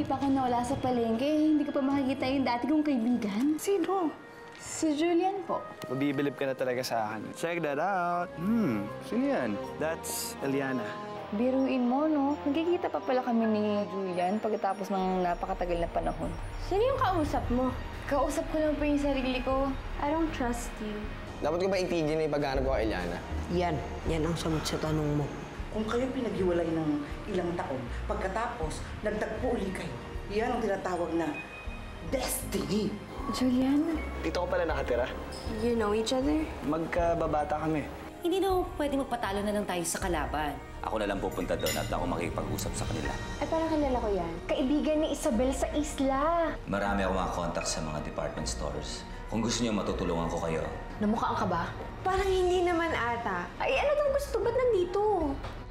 pa ako nawala sa palengke, hindi ko pa makikita yung dati kong kaibigan. Sino? Si Julian po. Mabibilib ka na talaga sa akin. Check that out. Sino yan? That's Eliana. Biruin mo, no? Nagkikita pa pala kami ni Julian pagkatapos ng napakatagal na panahon. Sino yung kausap mo? Kausap ko lang po yung sarili ko. I don't trust you. Dapat ko ba itigil na ipaghanap ko kay Eliana? Yan ang sagot sa tanong mo. Kung kayo pinaghiwalay ng ilang taon, pagkatapos nagtagpo uli kayo, yan ang tinatawag na destiny. Julian? Dito ko pala nakatira. You know each other? Magkababata kami. Hindi na pwede magpatalo na lang tayo sa kalaban. Ako na lang pupunta doon at ako makikipag-usap sa kanila. Ay, parang kilala ko yan. Kaibigan ni Isabel sa isla. Marami akong mga contacts sa mga department stores. Kung gusto niyo, matutulungan ko kayo. Namukhaan ka ba? Parang hindi naman ata. Ay, ano daw gusto? Ba't nandito?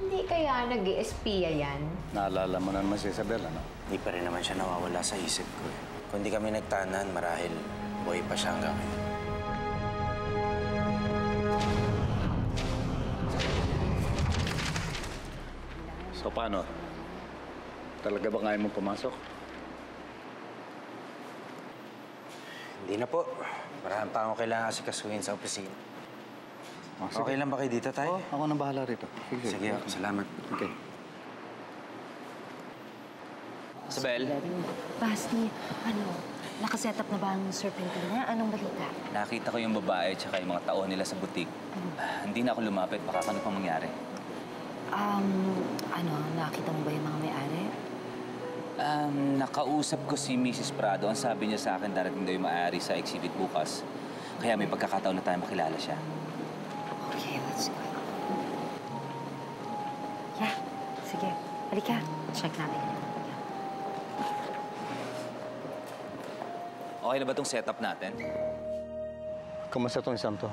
Hindi kaya nag-i-espiya yan? Naalala mo na naman si Isabel, ano? Hindi pa rin naman siya nawawala sa isip ko. Kung di kami nagtanan, marahil buhay pa siya hanggang ngayon. So, paano? Talaga ba kaya mo pumasok? Hindi na po. Marami pa akong kailangan asikasuhin sa opisina. Okay lang ba kayo dito, Tay? Ako nang bahala rito. Sige, salamat. Okay. Isabel, Basti, nakaset up na ba ang serpentina? Anong balita? nakita ko yung babae at yung mga tao nila sa butik. Hindi na ako lumapit. Baka ano pang mangyari. Nakita mo ba yung mga may-ari? Nakausap ko si Mrs. Prado. Ang sabi niya sa akin, darating daw yung maaari sa exhibit bukas. Kaya may pagkakataon na tayo makilala siya. Okay, let's go. Yeah, sige. Halika, check natin. Okay na ba itong setup natin? Kumusta itong isang to?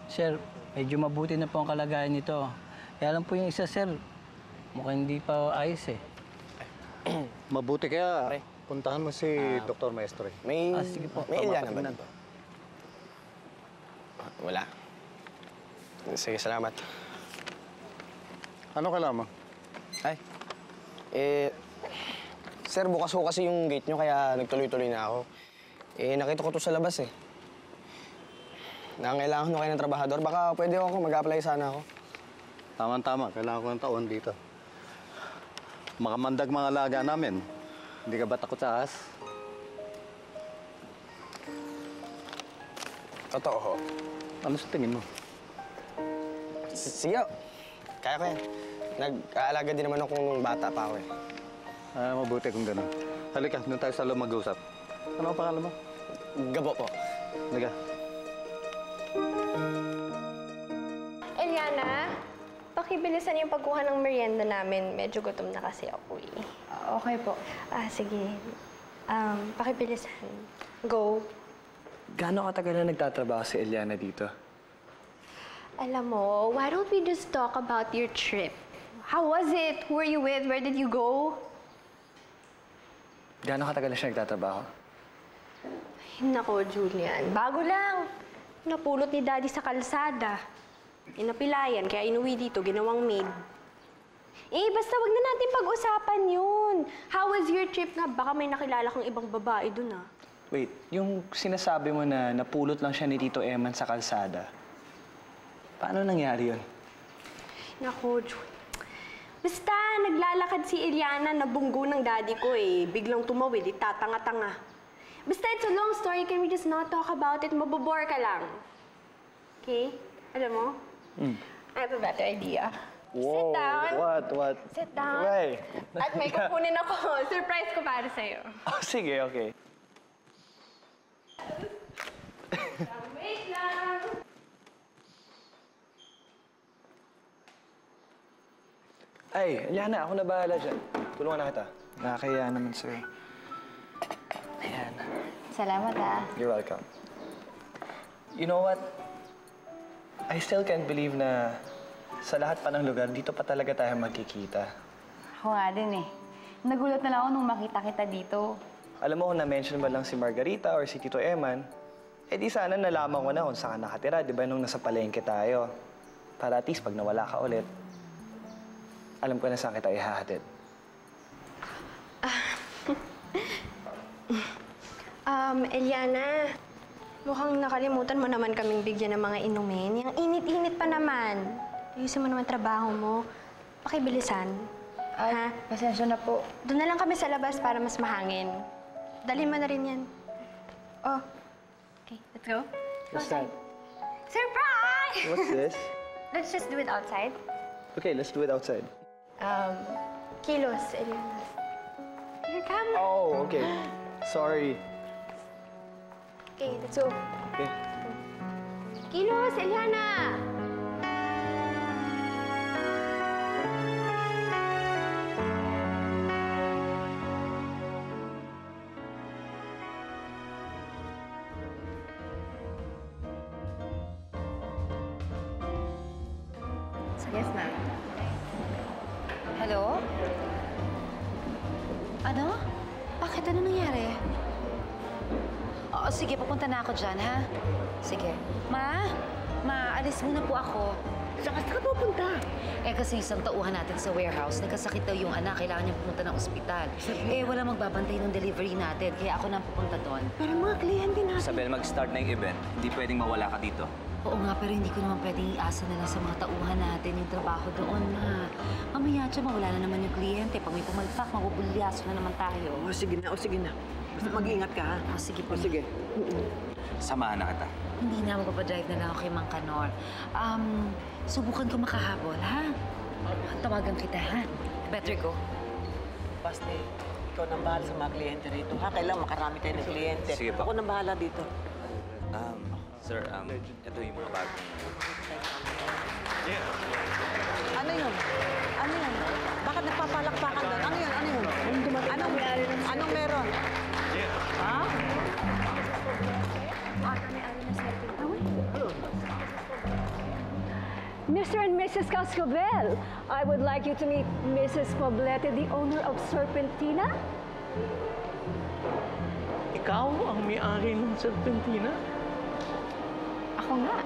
Sir, medyo mabuti na po ang kalagayan nito. Kaya lang po yung isa, sir, mukhang hindi pa ayos eh. Mabuti kaya puntahan mo si Dr. Maestro. May, sige po. may Eliana ba dito? Wala. Sige, salamat. Ano kailangan mo? Ay, sir, bukas ko kasi yung gate nyo, kaya nagtuloy-tuloy na ako. Nakita ko to sa labas eh. Nangangailangan ko kayo ng trabahador. Baka pwede ako, mag-apply sana ako. Tama-tama, kailangan ko ng taon dito. Makamandag mga alaga namin. Hindi ka ba takot sa ahas? Totoo ho. Ano sa tingin mo? Sige, kaya ko yan. Nag-aalaga din naman ako nung bata pa ako eh. Mabuti kung gano'n. Halika, doon tayo sa loob mag-usap. Ano ang pangalan mo? Gabo po. Halika. Eliana, pakibilisan yung pagkuha ng merienda namin. Medyo gutom na kasi ako eh. Okay po. Sige. Pakibilisan. Go. Gaano katagal na nagtatrabaho si Eliana dito? Alam mo, why don't we just talk about your trip? How was it? Who were you with? Where did you go? Gaano katagal na siya nagtatrabaho? Nako, Julian. Bago lang. Napulot ni Daddy sa kalsada. Inapilayan, kaya inuwi dito, ginawang maid. Basta wag na natin pag-usapan yun. How was your trip nga? Baka may nakilala kang ibang babae dun, ah. Wait, yung sinasabi mo na napulot lang siya ni Tito Eman sa kalsada, paano nangyari yun? Nako, Julian. Basta, naglalakad si Eliana na bunggo ng daddy ko eh. Biglang tumawid, itatanga-tanga. Basta, it's a long story. Can we just not talk about it? Mabobore ka lang. Okay? Alam mo? I have a better idea. Whoa, Sit down. What? Sit down. Why? At may kukunin ako. Surprise ko para sa'yo. Oh, sige, okay. Wait lang. Ay, Eliana, ako na bahala dyan. Tulungan na kita. Nakakaya naman sa'yo. Ayan. Salamat You're welcome. You know what? I still can't believe na sa lahat pa ng lugar, dito pa talaga tayo magkikita. Ako nga din eh. Nagulat na lang ako nung makita kita dito. Alam mo kung na-mention ba lang si Margarita or si Tito Eman, di sana nalaman ko na kung saan ka nakatira, di ba, nung nasa palengke tayo. Para at least pag nawala ka ulit, alam ko na saan kita ihahatid. Eliana, mukhang nakalimutan mo naman kaming bigyan ng mga inumin. Yung init-init pa naman. Ayusin mo naman trabaho mo. Pakibilisan. Ay, pasensya na po. Doon na lang kami sa labas para mas mahangin. Dalhin mo na rin yan. Oh. Okay, let's go. What's that? Surprise! What's this? Let's just do it outside. Okay, let's do it outside. Kilos, Eliana. Here, come. Oh, okay. Sorry. Okay, let's go. Okay. Kilos, Eliana! Yes, ma'am. Hello? Ano? Bakit? Ano nangyari? Oo, sige, papunta na ako dyan, ha? Sige. Ma, alis muna po ako. Saan ka pupunta? Eh, kasi isang tauhan natin sa warehouse, nagkasakit daw yung anak, kailangan niya pumunta ng ospital. Eh, wala magbabantay ng delivery natin, kaya ako na pupunta doon. Pero mga kliyente natin. Isabel, mag-start na yung event. Hindi pwedeng mawala ka dito. Oo nga, pero hindi ko naman pwedeng iasa na lang sa mga tauhan natin yung trabaho doon, ma. Mamaya dyan, mawala na naman yung kliyente. Pag may pumalpak, mabubulyaso na naman tayo. O, sige na. Basta mag-iingat ka, ha? Sige po. O, sige. Samahan na kita. Hindi na, magpapadrive na lang ako kay Mang Kanor. Subukan ko makahabol, ha? Tawagan kita, ha? Better go. Basti, ikaw nang bahala sa mga kliyente rito, ha? Kailangan makarami tayo ng kliyente. Sige po. Ako nang bahala dito. Sir, ito yung mga bagong... Ano yun? Bakit nagpapalakpakan doon? Ano yun? Anong meron? Ha? Mr. and Mrs. Cascabel, I would like you to meet Mrs. Poblete, the owner of Serpentina. Ikaw ang may-ari ng Serpentina? Ako nga.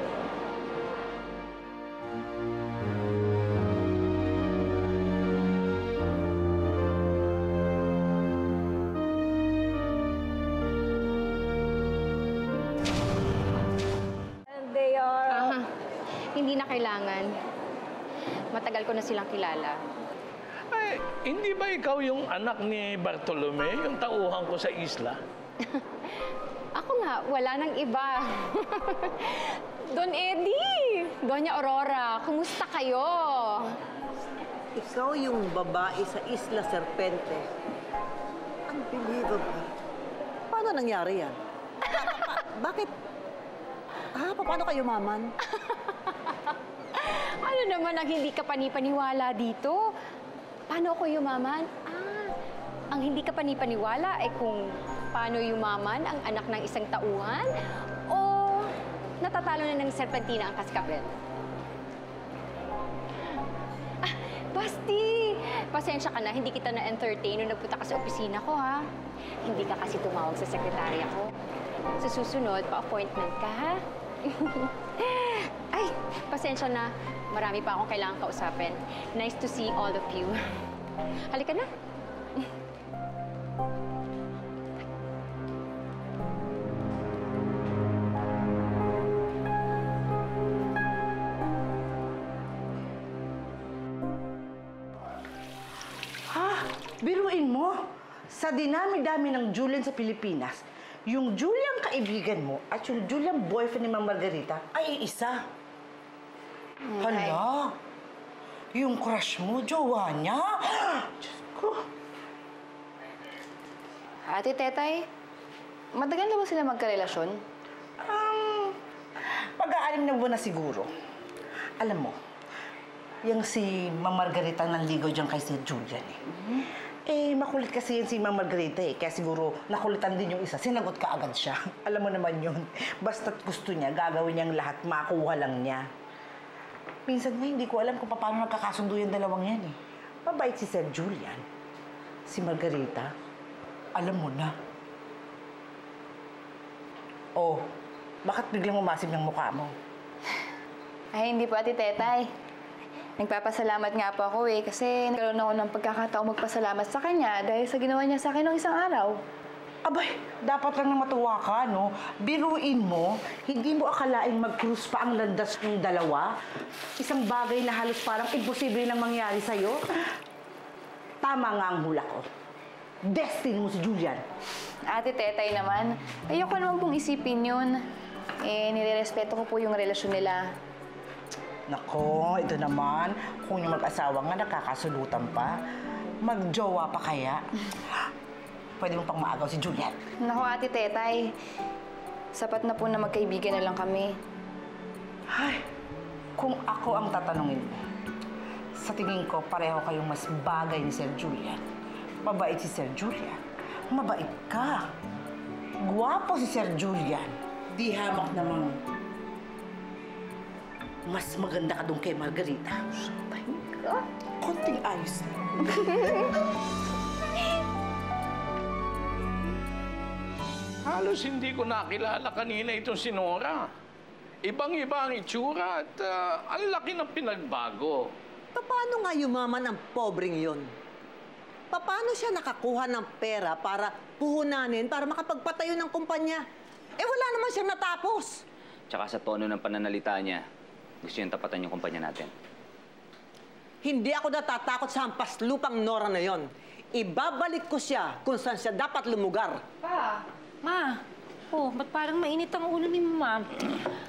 And they are... Hindi na kailangan. Matagal ko na silang kilala. Ay, hindi ba ikaw yung anak ni Bartolome, yung tauhan ko sa isla? Ako nga, wala nang iba. Don Eddie! Doña Aurora, kumusta kayo? Ikaw yung babae sa Isla Serpente. Unbelievable. Paano nangyari yan? Bakit? Paano kayo maman? Ano naman ang hindi ka panipaniwala dito? Paano ako yumaman? Ang hindi ka panipaniwala ay kung paano yumaman ang anak ng isang tauhan o natatalo na ng Serpentina ang Cascabel. Basti! Pasensya ka na, hindi kita na-entertain nung nagpunta ka sa opisina ko, ha? Hindi ka kasi tumawag sa sekretarya ko. Sa susunod, pa-appointment ka, ha? Ay, pasensya na. Marami pa akong kailangan kausapin. Nice to see all of you. Halika na. Biruin mo, sa dinami-dami ng Julian sa Pilipinas, yung Julian kaibigan mo at yung Julian boyfriend ni Ma'am Margarita ay isa. Hala, yung crush mo, jowa niya. Diyos ko. Ate Tetay, matagal na ba sila magkarelasyon? Pag-aalim na buwan na siguro. Alam mo, yung si Ma'am Margarita nanligaw dyan kay Sir Julian eh. Makulit kasi yan si Ma'am Margarita eh. Kaya siguro nakulitan din yung isa. Sinagot ka agad siya. Alam mo naman yun. Basta't gusto niya, gagawin niyang lahat, makuha lang niya. Minsan nga, hindi ko alam kung paano nagkakasundo yung dalawang yan eh. Mabait si Sir Julian. Si Margarita, alam mo na. Oh, bakit biglang umasim ng mukha mo? Ay, hindi po, Ate Tetay. Nagpapasalamat nga po ako eh, kasi nagkaroon ako ng pagkakataong magpasalamat sa kanya dahil sa ginawa niya sa akin noong isang araw. Abay, dapat lang na matuwa ka, no? Biruin mo, hindi mo akalaing mag-cruise pa ang landas ng dalawa? Isang bagay na halos parang imposible nang mangyari sa'yo? Tama nga ang hula ko. Destiny mo si Julian. Ate Tetay naman, ayoko naman pong isipin yun. Nirerespeto ko po yung relasyon nila. Nako, ito naman, kung yung mag-asawa nga nakakasulutan pa, magjowa pa kaya? Pwede mo pang maagaw si Julian. Naku, Ate Tetay, sapat na po na magkaibigan na lang kami. Ay, kung ako ang tatanungin mo, sa tingin ko pareho kayong mas bagay ni Sir Julian. Mabait si Sir Julian. Mabait ka. Guwapo si Sir Julian. Di hamak namang mas maganda ka doon kay Margarita. Pahinga. Konting ayos na. Halos hindi ko nakilala kanina itong si Nora. Ibang-iba ang itsura at ang laki ng pinagbago. Paano nga yumaman ang pobreng yon? Paano siya nakakuha ng pera para puhunanin para makapagpatayo ng kumpanya? Wala naman siyang natapos. Tsaka sa tono ng pananalita niya, gusto niyang tapatan yung kumpanya natin. Hindi ako natatakot sa hampas lupang Nora na yon. Ibabalik ko siya kung saan siya dapat lumugar. Pa, Ma, ba't parang mainit ang ulo ni Mama?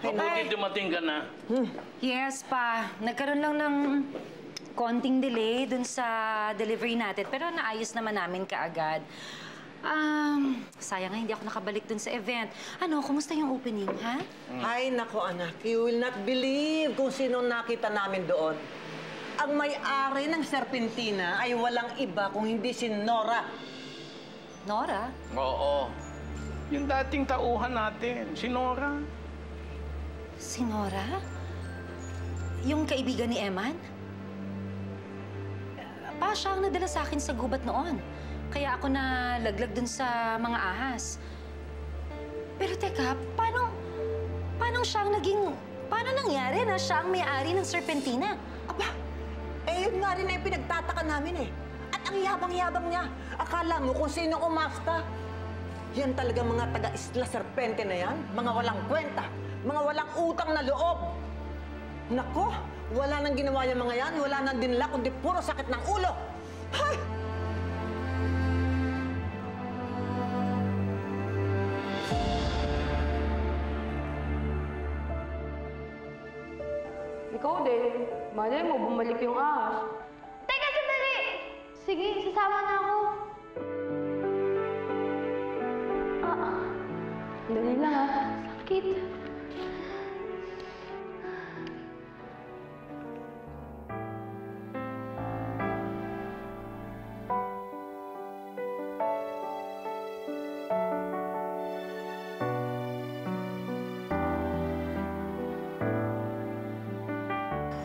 Mabuti dumating ka na. Yes, Pa. Nagkaroon lang ng konting delay dun sa delivery natin, pero naayos naman namin kaagad. Sayang nga hindi ako nakabalik dun sa event. Ano, kumusta yung opening, ha? Ay, nako anak, you will not believe kung sino nakita namin doon. Ang may-ari ng Serpentina ay walang iba kung hindi si Nora. Nora? Oo. Yung dating tauhan natin, si Nora. Si Nora? Yung kaibigan ni Eman? Pa, siya ang nadala sa akin sa gubat noon. Kaya ako nalaglag dun sa mga ahas. Pero teka, paano nangyari na siya ang may-ari ng Serpentina? Aba, yun nga rin na yung pinagtataka namin eh. At ang yabang-yabang niya. Akala mo kung sino umasta. Yan talaga mga taga-Isla Serpente na yan. Mga walang kwenta. Mga walang utang na loob. Nako, wala nang ginawa yung mga yan. Wala nang dinala, kundi puro sakit ng ulo. Hay! Ikaw din. Malay mo, bumalik yung ahas. Teka, sandali! Sige, sasama na ako. Dali lang ha. Sakit.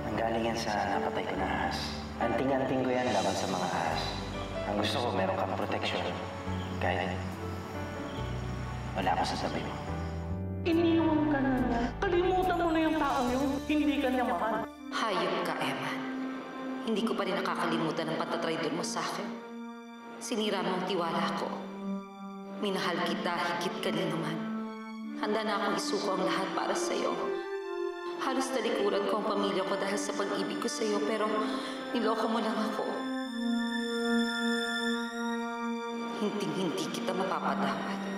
Nanggaling yan sa napatay ko na ahas. Anting-anting ko yan laban sa mga ahas. Ang gusto ko, meron kang protection. Kahit wala ako sa sabi mo. Iniwan ka na niya. Kalimutan mo na yung taong yun. Hindi ka niya mahal. Hayop ka, Eman. Hindi ko pa rin nakakalimutan ang patatraydor mo sa akin. Sinira mo ang tiwala ko. Minahal kita higit kanino man. Handa na akong isuko ang lahat para sa'yo. Halos talikuran ko ang pamilya ko dahil sa pag-ibig ko sa'yo, pero niloko mo lang ako. Hindi kita mapapatawad.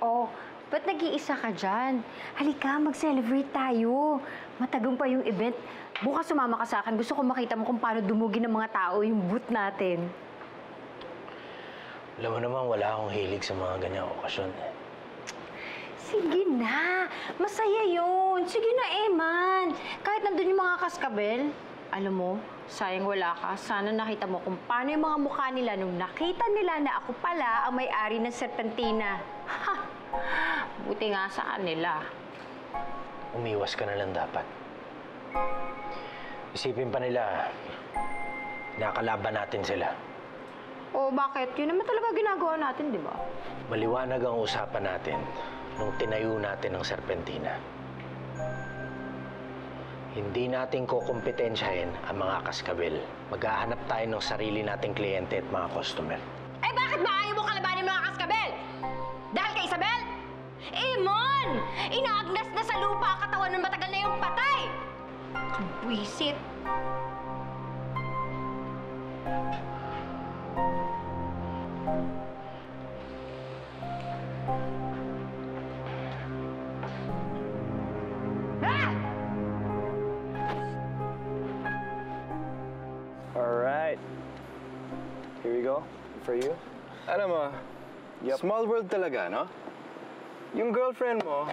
Oh, ba't nag-iisa ka dyan? Halika, mag-celebrate tayo. Matagumpay yung event. Bukas sumama ka sa akin. Gusto ko makita mo kung paano dumugi ng mga tao yung booth natin. Alam mo naman, wala akong hilig sa mga ganyang okasyon. Sige na. Masaya yun. Sige na, Eman. Kahit nandun yung mga kaskabel, alam mo, sayang wala ka. Sana nakita mo kung paano yung mga mukha nila nung nakita nila na ako pala ang may-ari ng Serpentina. Ha! Buti nga sa kanila. umiwas ka na lang dapat. Isipin pa nila, nakalaban natin sila. O bakit? Yun naman talaga ginagawa natin, di ba? Maliwanag ang usapan natin nung tinayo natin ang Serpentina. Hindi natin kukumpetensyahin ang mga kaskabel. Maghahanap tayo ng sarili nating kliyente at mga customer. Eh bakit ba ayaw mo kalabanin mga kaskabel? Dahil kay Isabel? Mon! Inaagnas na sa lupa ang katawan ng matagal na yung patay! Ang buwisit! Alright. Here we go. For you. Alam mo, small world talaga, no? Yung girlfriend mo,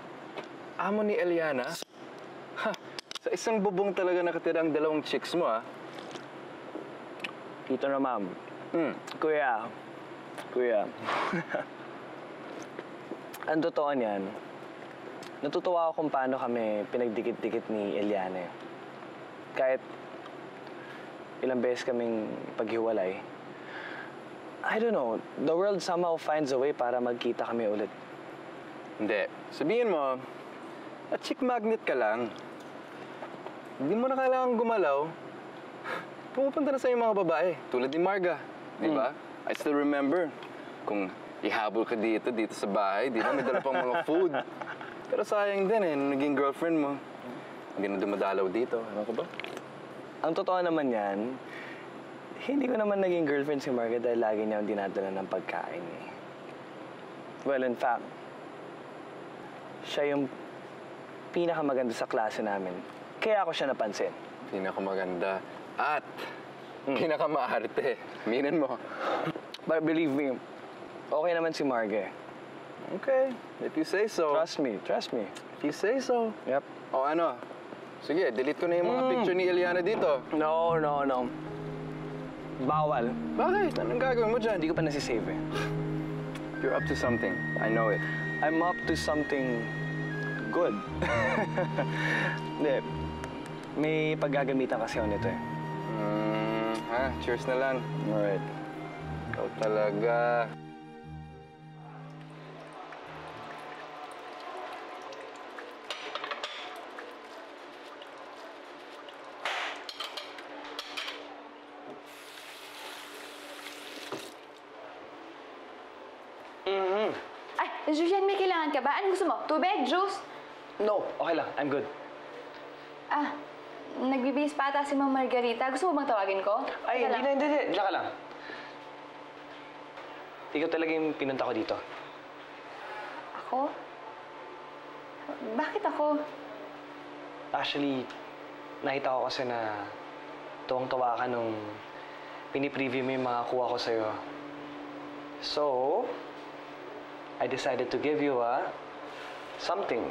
amo ni Eliana. Ha, sa isang bubong talaga nakatira ang dalawang chicks mo, ha? Tito na ma'am. Kuya. Ang totoo niyan, natutuwa ako kung paano kami pinagdikit-dikit ni Eliana. Kahit ilang beses kaming paghiwalay, I don't know, the world somehow finds a way para magkita kami ulit. Hindi. Sabihin mo, a chick magnet ka lang. Hindi mo na kailangan gumalaw. Pumupunta na sa'yo mga babae, tulad ni Marga. Di ba? I still remember, kung ihabol ka dito sa bahay, di ba? May dala pang mga food. Pero sayang din eh, nung naging girlfriend mo, hindi na dumadalaw dito. Ano ko ba? Ang totoo naman yan, hindi ko naman naging girlfriend si Marga dahil lagi niya dinadala ng pagkain eh. Well, in fact, siya yung pinakamaganda sa klase namin. Kaya ako siya napansin. Pinakamaganda at pinakamaarte. Minin mo. But believe me, okay naman si Marga. Okay, if you say so. Trust me. If you say so. Yep. O ano? Sige, delete ko na yung mga picture ni Eliana dito. No. Bawal. Bakit? Anong gagawin mo dyan? Hindi ko pa nasisave eh. You're up to something. I know it. I'm up to something good. Hindi. May paggagamitan kasi ako nito eh. Cheers na lang. Alright. Ikaw talaga. Ay, Julian, may kailangan ka ba? Anong gusto mo? Tubig? Juice? No, okay lang. I'm good. Ah, nagbibihis pa ata si Ma'am Margarita. Gusto mo bang tawagin ko? Ay, hindi. Diyan ka lang. Ikaw talaga yung pinunta ko dito. Ako? Bakit ako? Actually, nakita ko kasi na tuwang-tuwa ka nung pinipreview mo yung mga kuha ko sa'yo. So, I decided to give you something.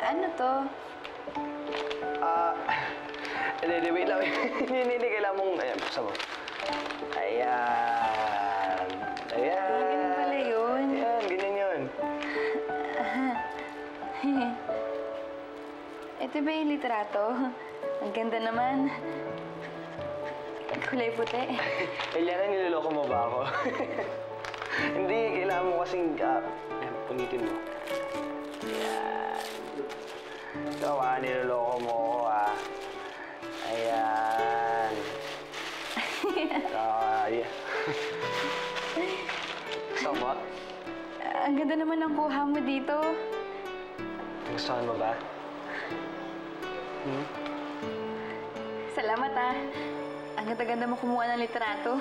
Ano to? Hindi, wait lang. Hindi, kailangan mong... Ayan, buksan mo. Ayan. Ganyan pala yun. Ayan, ganyan yun. Ito ba yung litrato? Ang ganda naman. Kulay puti. Eliana, niloloko mo ba ako? Hindi, kailangan mo kasing... ayan, punitin mo. Ayan. Ikaw niloloko mo ako Ayan. Yeah. Gusto mo? Ang ganda naman ng kuha mo dito. Gustuhan mo ba? Salamat Ang ganda-ganda mo kumuha ng litrato.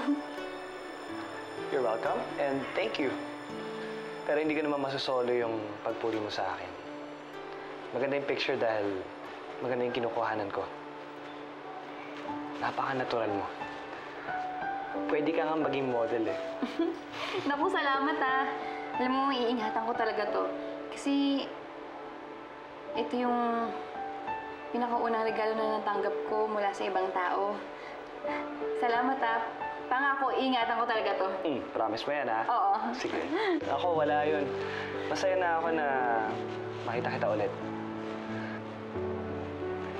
You're welcome and thank you. Pero hindi ko naman masasolo yung pagpuri mo sa akin. Maganda yung picture dahil maganda yung kinukuhanan ko. Napaka-natural mo. Pwede ka nga maging model eh. Naku, salamat Alam mo, iingatan ko talaga to. Kasi ito yung pinakaunang regalo na natanggap ko mula sa ibang tao. Salamat pangako, ingatan ko talaga to. Promise mo yan, ha? Oo. Sige. Ako, wala yun. Masaya na ako na makita kita ulit.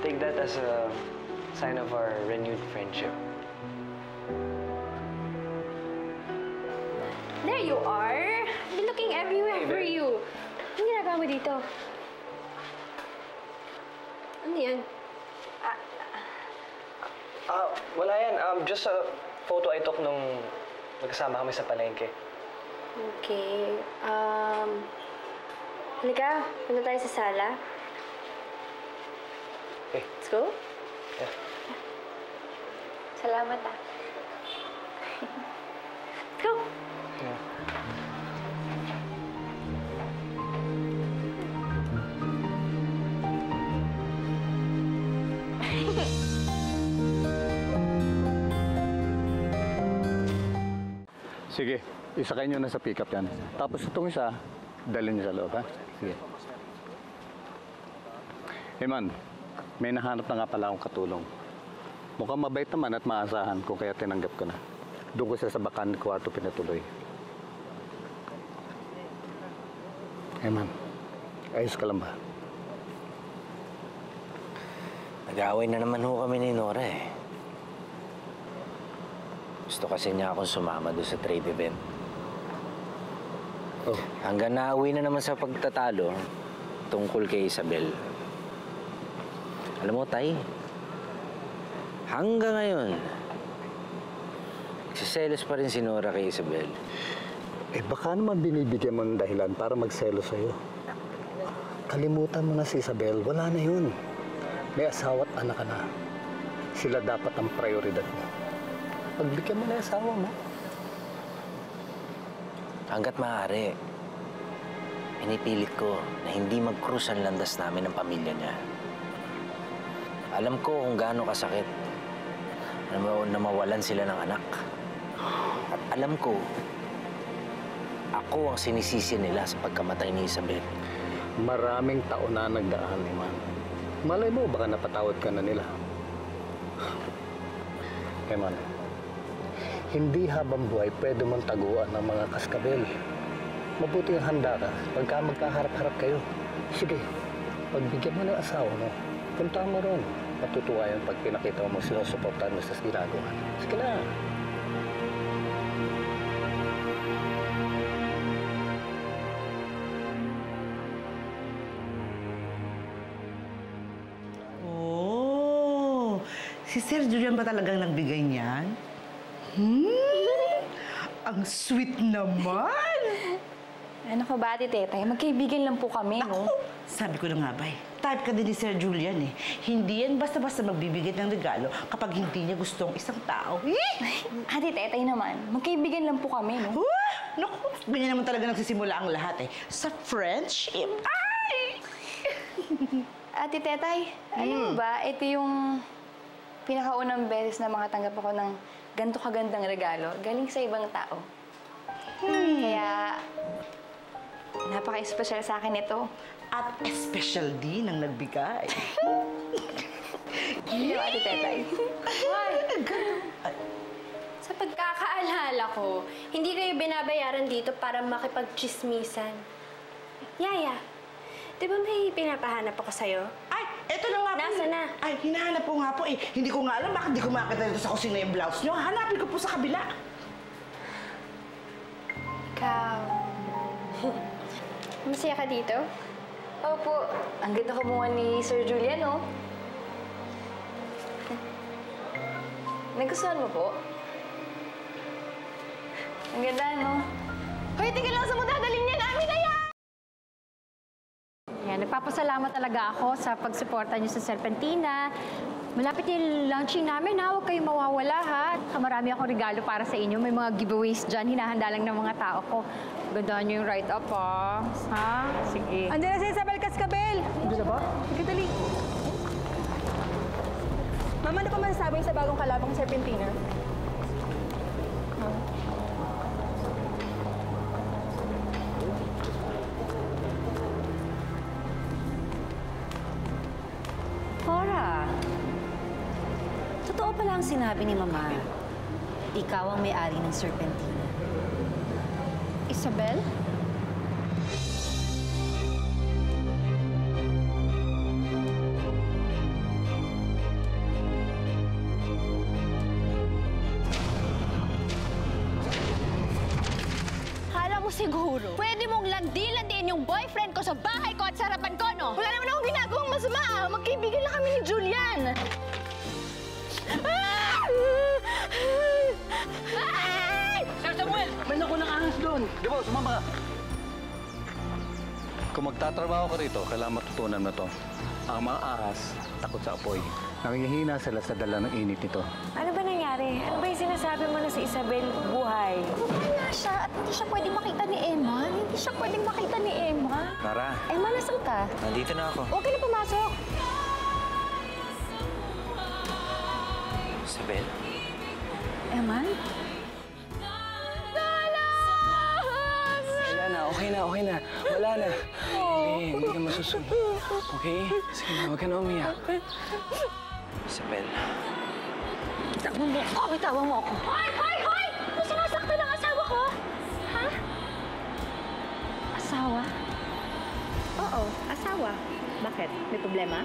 Take that as a sign of our renewed friendship. There you are. I've been looking everywhere for you. Anong ginagawa mo dito? Ano yan? Wala yan. Just a photo I took nung nagkasama kami sa palengke. Okay. Halika, punta tayo sa sala. Okay. Let's go. Yeah. Salamat, ah. Go. Yeah. Sige, isakay nyo na sa pick-up yan. Tapos itong isa, dalhin nyo sa loob, ha? Sige. Man, may nahanap na nga pala akong katulong. Mukhang mabait naman at maasahan kung kaya tinanggap ko na. Doon ko siya sa bakan kwarto pinatuloy. Man, ayos ka lang ba? Nag-away na naman ho kami ni Nora eh. Gusto kasi niya akong sumama doon sa trade event. Oh. Hanggang nauwi na naman sa pagtatalo tungkol kay Isabel. Alam mo, Tay, hanggang ngayon, nagsiselos pa rin si Nora kay Isabel. Baka naman binibigyan mo ng dahilan para magselos sa'yo. Kalimutan mo na si Isabel, wala na yun. May asawa at anak ka na. Sila dapat ang prioridad mo. Pagbigyan mo na yung asawa mo. Hanggat maaari, pinipilit ko na hindi mag-cruise ang landas namin ng pamilya niya. Alam ko kung gaano kasakit na mawalan sila ng anak. At alam ko, ako ang sinisisi nila sa pagkamatay ni Isabel. Maraming taon na nagdaan, Iman. Malay mo, baka napatawad ka na nila. Iman, hindi habang buhay pwede mong taguan ng mga kaskabel. Mabuti ang handa ka pagka magkaharap-harap kayo. Sige, pagbigyan mo ng asawa mo, punta mo ron. Matutuwa yun pag pinakita mo sinusuportahan mo sa ginagawa. Sige na. Oh, si Sir Julian ba talagang nagbigay niyan? Ang sweet naman! Ano ko ba, Ate Tetay? Magkaibigan lang po kami, no? Sabi ko na nga ba eh. Type ka din ni Sir Julian eh. Hindi yan basta-basta magbibigay ng regalo kapag hindi niya gusto ang isang tao. Ate Tetay naman, magkaibigan lang po kami, no? Naku, ganyan naman talaga nagsisimula ang lahat eh. Sa friendship. Ay! Ate Tetay, alam mo ba, ito yung pinakaunang beses na makatanggap ako ng ganito kagandang regalo galing sa ibang tao. Kaya, napaka-espesyal sa akin ito. At espesyal din ang nagbigay. Hindi ba, Ate Tetay? Why? Sa pagkakaalala ko, hindi kayo binabayaran dito para makipag-chismisan. Yaya, di ba may pinapahanap ako sa'yo? Ay, eto na nga po. Nasa na? Ay, hinahanap po nga po eh. Hindi ko nga alam bakit di ko makita dito sa kusina yung blouse nyo. Hanapin ko po sa kabila. Ikaw. Masaya ka dito? Opo. Ang ganda ko bunga ni Sir Julian, no? Nagustuhan mo po? Ang ganda, no? Hoy, tingnan lang sa mo dadaling niya namin na yan! Yan, nagpapasalamat talaga ako sa pagsuporta niyo sa Serpentina. Malapit yung launching namin, ha? Huwag kayong mawawala, ha? Marami akong regalo para sa inyo. May mga giveaways dyan. Hinahanda lang ng mga tao ko. Gandaan niyo yung write-up, ha? Ha? Sige. Andiyan na si Isabel Cascabel! Gusto ba? Sige, dali. Mama, ano pa masasabi sa bagong kalabang Serpentina? Cora, totoo pala ang sinabi ni Mama. Ikaw ang may-ari ng Serpentina. Isabel? Kala mo siguro, pwede mong landi-landiin yung boyfriend ko sa bahay ko at sa harapan ko, no? Wala naman akong ginagawang masama, ah. Magkaibigan lang kami ni Julian. Sir Samuel! May nakunang ahas doon! Diba, sumama ka! Kung magtatrabaho ka rito, kailangan matutunan mo to. Ang mga ahas, takot sa apoy. Nangihina sila sa dala ng init nito. Ano ba nangyari? Ano ba yung sinasabi mo na si Isabel buhay? Buhay nga siya at hindi siya pwedeng makita ni Emma. Hindi siya pwedeng makita ni Emma. Clara, Emma, nasan ka? nandito na ako. Huwag ka na pumasok. Isabel? Eman? Wala na, okay na, okay na. Wala na. Hindi ka masusunod. Okay? Sige na, huwag ka na umiyak. Isabel. Bitawan mo ako! Bitawan mo ako! Hoy! Hoy! Hoy! Ano sinasaktan ng asawa ko? Ha? Asawa? Oo, asawa. Bakit? May problema?